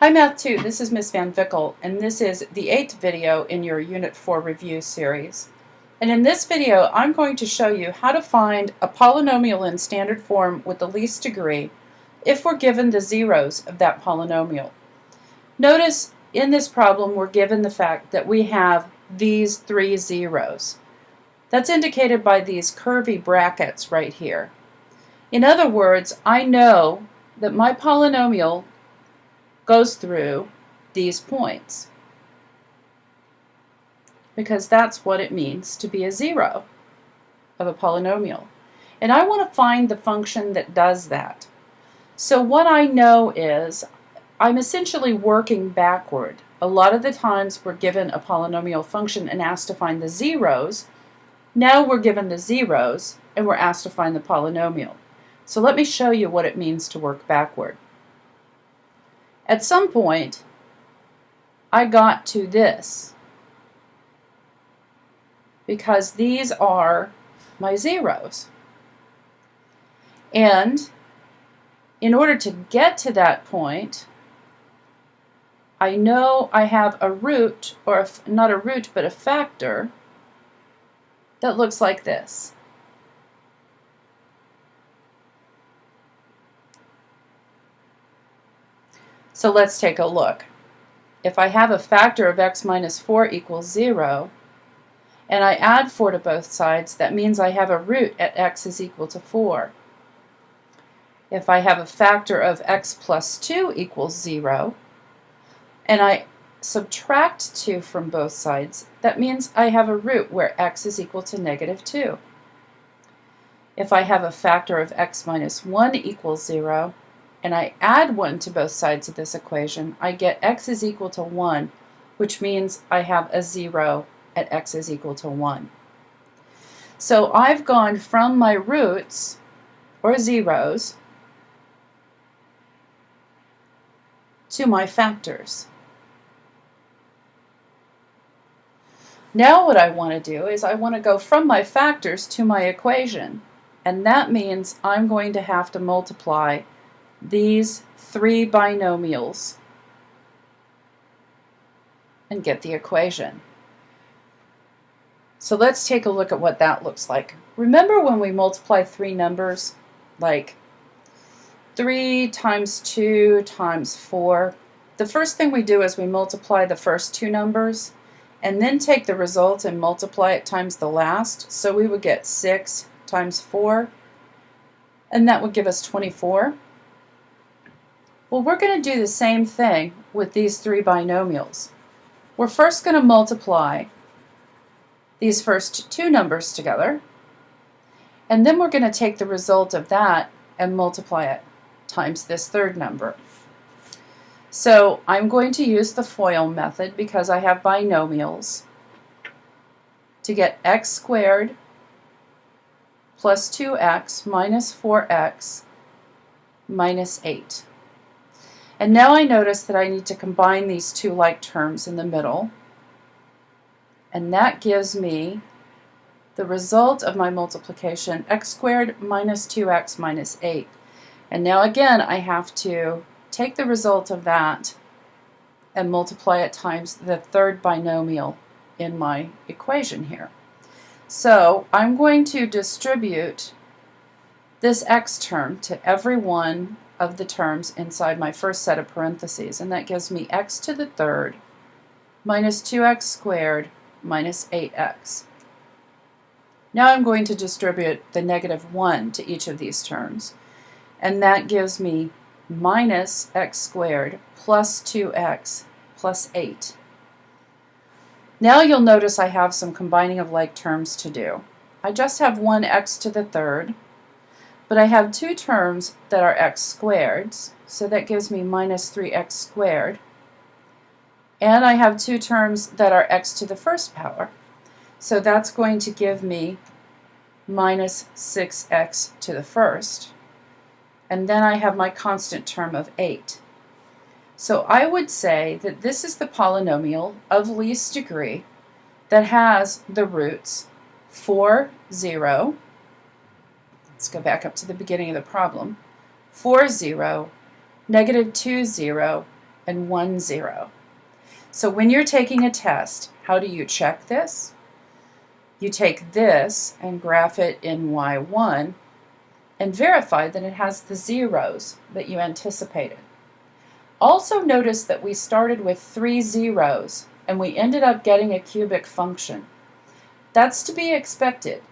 Hi Math 2, this is Miss Van Vickel, and this is the 8th video in your Unit 4 review series. And in this video, I'm going to show you how to find a polynomial in standard form with the least degree if we're given the zeros of that polynomial. Notice in this problem we're given the fact that we have these three zeros. That's indicated by these curvy brackets right here. In other words, I know that my polynomial goes through these points because that's what it means to be a zero of a polynomial. And I want to find the function that does that. So what I know is I'm essentially working backward. A lot of the times we're given a polynomial function and asked to find the zeros. Now we're given the zeros and we're asked to find the polynomial. So let me show you what it means to work backward. At some point, I got to this because these are my zeros. And in order to get to that point, I know I have a root, or not a root, but a factor that looks like this. So let's take a look. If I have a factor of x minus 4 equals 0, and I add 4 to both sides, that means I have a root at x is equal to 4. If I have a factor of x plus 2 equals 0, and I subtract 2 from both sides, that means I have a root where x is equal to negative 2. If I have a factor of x minus 1 equals 0, and I add 1 to both sides of this equation, I get x is equal to 1, which means I have a 0 at x is equal to 1. So I've gone from my roots, or zeros, to my factors. Now what I want to do is I want to go from my factors to my equation, and that means I'm going to have to multiply these three binomials and get the equation. So let's take a look at what that looks like. Remember when we multiply three numbers, like 3 times 2 times 4? The first thing we do is we multiply the first two numbers and then take the result and multiply it times the last. So we would get 6 times 4, and that would give us 24. Well, we're going to do the same thing with these three binomials. We're first going to multiply these first two numbers together, and then we're going to take the result of that and multiply it times this third number. So I'm going to use the FOIL method because I have binomials to get x squared plus 2x minus 4x minus 8. And now I notice that I need to combine these two like terms in the middle, and that gives me the result of my multiplication, x squared minus 2x minus 8. And now again I have to take the result of that and multiply it times the third binomial in my equation here. So I'm going to distribute this x term to every one of the terms inside my first set of parentheses, and that gives me x to the third minus 2x squared minus 8x. Now I'm going to distribute the negative 1 to each of these terms, and that gives me minus x squared plus 2x plus 8. Now you'll notice I have some combining of like terms to do. I just have one x to the third, but I have two terms that are x squareds, so that gives me minus 3x squared. And I have two terms that are x to the first power, so that's going to give me minus 6x to the first. And then I have my constant term of 8. So I would say that this is the polynomial of least degree that has the roots 4, 0, let's go back up to the beginning of the problem, 4, 0, negative 2, 0, and 1 0. So when you're taking a test, how do you check this? You take this and graph it in Y1 and verify that it has the zeros that you anticipated. Also notice that we started with 3 zeros and we ended up getting a cubic function. That's to be expected.